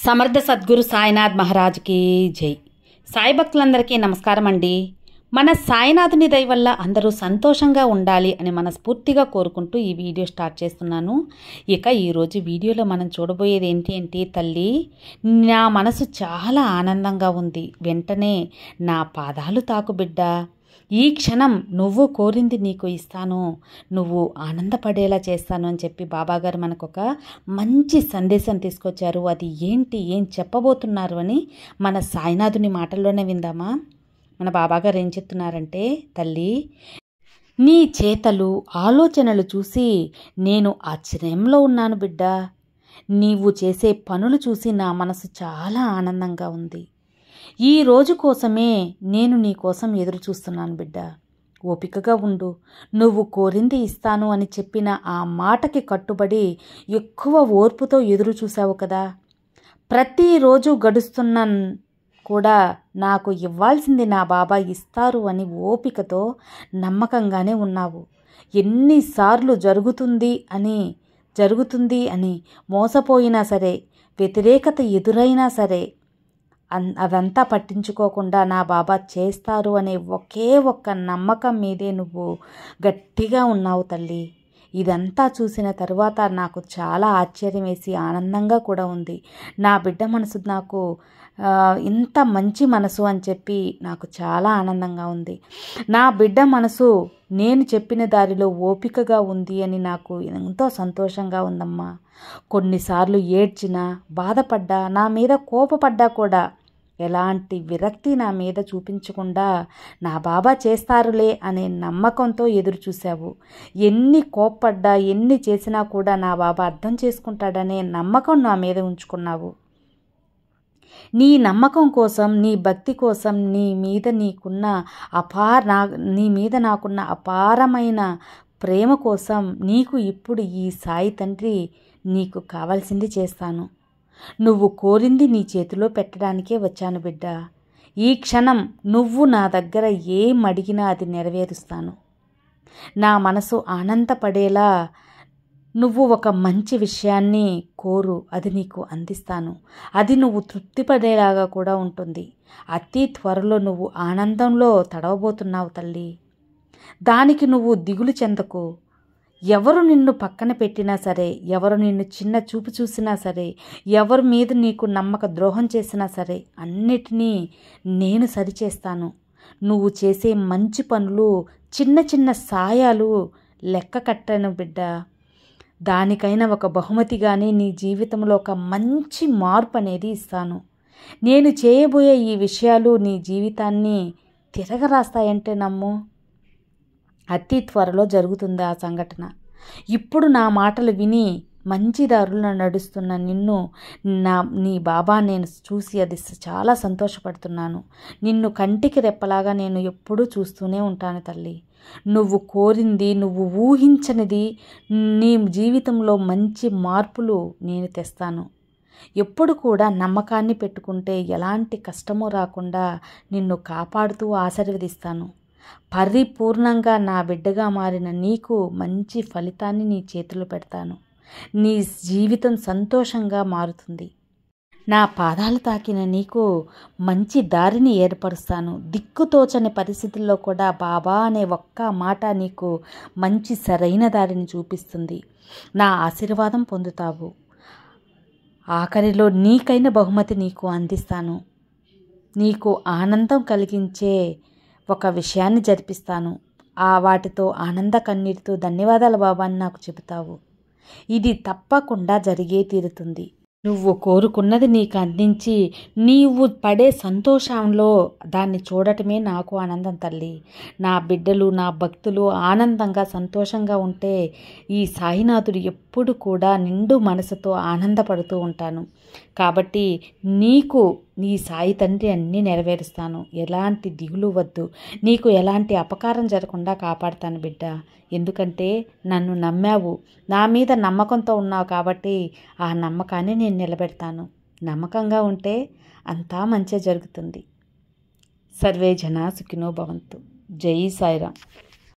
సమర్థ సద్గురు సాయినాథ్ మహారాజ్కి జై. సాయి భక్తులందరికీ నమస్కారం అండి. మన సాయినాథుని దయ వల్ల అందరూ సంతోషంగా ఉండాలి అని మనస్ఫూర్తిగా కోరుకుంటూ ఈ వీడియో స్టార్ట్ చేస్తున్నాను. ఇక ఈరోజు వీడియోలో మనం చూడబోయేది ఏంటి తల్లి, నా మనసు చాలా ఆనందంగా ఉంది. వెంటనే నా పాదాలు తాకు బిడ్డ, ఈ క్షణం నువ్వు కోరింది నీకు ఇస్తాను, నువ్వు ఆనందపడేలా చేస్తాను అని చెప్పి బాబాగారు మనకు ఒక మంచి సందేశం తీసుకొచ్చారు. అది ఏం చెప్పబోతున్నారు అని మన సాయినాథుని మాటల్లోనే విందామా. మన బాబాగారు ఏం చెప్తున్నారంటే, తల్లి నీ చేతలు ఆలోచనలు చూసి నేను ఆశ్చర్యంలో ఉన్నాను బిడ్డ. నీవు చేసే పనులు చూసి నా మనసు చాలా ఆనందంగా ఉంది. ఈ రోజు కోసమే నేను నీ కోసం ఎదురు చూస్తున్నాను బిడ్డ. ఓపికగా ఉండు, నువ్వు కోరింది ఇస్తాను అని చెప్పిన ఆ మాటకి కట్టుబడి ఎక్కువ ఓర్పుతో ఎదురు చూసావు కదా. ప్రతిరోజు గడుస్తున్న కూడా నాకు ఇవ్వాల్సింది నా బాబా ఇస్తారు అని ఓపికతో నమ్మకంగానే ఉన్నావు. ఎన్నిసార్లు జరుగుతుంది అని మోసపోయినా సరే, వ్యతిరేకత ఎదురైనా సరే అదంతా పట్టించుకోకుండా నా బాబా చేస్తారు అనే ఒకే ఒక్క నమ్మకం మీదే నువ్వు గట్టిగా ఉన్నావు తల్లి. ఇదంతా చూసిన తరువాత నాకు చాలా ఆశ్చర్యం వేసి ఆనందంగా కూడా ఉంది. నా బిడ్డ మనసు నాకు ఇంత మంచి మనసు అని చెప్పి నాకు చాలా ఆనందంగా ఉంది. నా బిడ్డ మనసు నేను చెప్పిన దారిలో ఓపికగా ఉంది అని నాకు ఎంతో సంతోషంగా ఉందమ్మా. కొన్నిసార్లు ఏడ్చినా, బాధపడ్డా, నా మీద కోపపడ్డా కూడా ఎలాంటి విరక్తి నా మీద చూపించకుండా నా బాబా చేస్తారులే అనే నమ్మకంతో ఎదురు చూశావు. ఎన్ని కోప్పడ్డా, ఎన్ని చేసినా కూడా నా బాబా అర్థం చేసుకుంటాడనే నమ్మకం నా మీద ఉంచుకున్నావు. నీ నమ్మకం కోసం, నీ భక్తి కోసం, నీ మీద నాకున్న అపారమైన ప్రేమ కోసం నీకు ఇప్పుడు ఈ సాయి తండ్రి నీకు కావాల్సింది చేస్తాను. నువ్వు కోరింది నీ చేతిలో పెట్టడానికే వచ్చాను బిడ్డ. ఈ క్షణం నువ్వు నా దగ్గర ఏం అడిగినా అది నెరవేరుస్తాను. నా మనసు ఆనందపడేలా నువ్వు ఒక మంచి విషయాన్ని కోరు, అది నీకు అందిస్తాను. అది నువ్వు తృప్తిపడేలాగా కూడా ఉంటుంది. అతి త్వరలో నువ్వు ఆనందంలో తడవబోతున్నావు తల్లి. దానికి నువ్వు దిగులు చెందకు. ఎవరు నిన్ను పక్కన పెట్టినా సరే, ఎవరు నిన్ను చిన్న చూపు చూసినా సరే, ఎవరి మీద నీకు నమ్మక ద్రోహం చేసినా సరే, అన్నిటినీ నేను సరిచేస్తాను. నువ్వు చేసే మంచి పనులు, చిన్న చిన్న సాయాలు లెక్క కట్టను బిడ్డ. దానికైనా ఒక బహుమతిగానే నీ జీవితంలో ఒక మంచి మార్పు అనేది ఇస్తాను. నేను చేయబోయే ఈ విషయాలు నీ జీవితాన్ని తిరగరాస్తాయంటే నమ్ము. అతి త్వరలో జరుగుతుంది ఆ సంఘటన. ఇప్పుడు నా మాటలు విని మంచి దారులను నడుస్తున్న నిన్ను నీ బాబా నేను చూసి అది చాలా సంతోషపడుతున్నాను. నిన్ను కంటికి రెప్పలాగా నేను ఎప్పుడూ చూస్తూనే ఉంటాను తల్లి. నువ్వు కోరింది, నువ్వు ఊహించనిది, నీ జీవితంలో మంచి మార్పులు నేను తెస్తాను. ఎప్పుడు కూడా నమ్మకాన్ని పెట్టుకుంటే ఎలాంటి కష్టమూ రాకుండా నిన్ను కాపాడుతూ ఆశీర్వదిస్తాను. పరిపూర్ణంగా నా బిడ్డగా మారిన నీకు మంచి ఫలితాన్ని నీ చేతిలో పెడతాను. నీ జీవితం సంతోషంగా మారుతుంది. నా పాదాలు తాకిన నీకు మంచి దారిని ఏర్పరుస్తాను. దిక్కుతోచని పరిస్థితుల్లో కూడా బాబా అనే ఒక్క మాట నీకు మంచి సరైన దారిని చూపిస్తుంది. నా ఆశీర్వాదం పొందుతావు. ఆఖరిలో నీకైన బహుమతి నీకు అందిస్తాను. నీకు ఆనందం కలిగించే ఒక విషయాన్ని జరిపిస్తాను. వాటితో ఆనంద కన్నీటితో ధన్యవాదాలు బాబా అని నాకు చెబుతావు. ఇది తప్పకుండా జరిగే తీరుతుంది. నువ్వు కోరుకున్నది నీకు అందించి నీవు పడే సంతోషంలో దాన్ని చూడటమే నాకు ఆనందం తల్లి. నా బిడ్డలు, నా భక్తులు ఆనందంగా సంతోషంగా ఉంటే ఈ సాయినాథుడు ఎప్పుడు కూడా నిండు మనసుతో ఆనందపడుతూ ఉంటాను. కాబట్టి నీకు నీ సాయి తండ్రి అన్నీ నెరవేరుస్తాను. ఎలాంటి దిగులు వద్దు. నీకు ఎలాంటి అపకారం జరగకుండా కాపాడుతాను బిడ్డ. ఎందుకంటే నన్ను నమ్మావు, నా మీద నమ్మకంతో ఉన్నావు కాబట్టి ఆ నమ్మకాన్ని నేను నిలబెడతాను. నమ్మకంగా ఉంటే అంతా మంచి జరుగుతుంది. సర్వే జనా సుఖినో భవంతు. జై సాయిరామ్.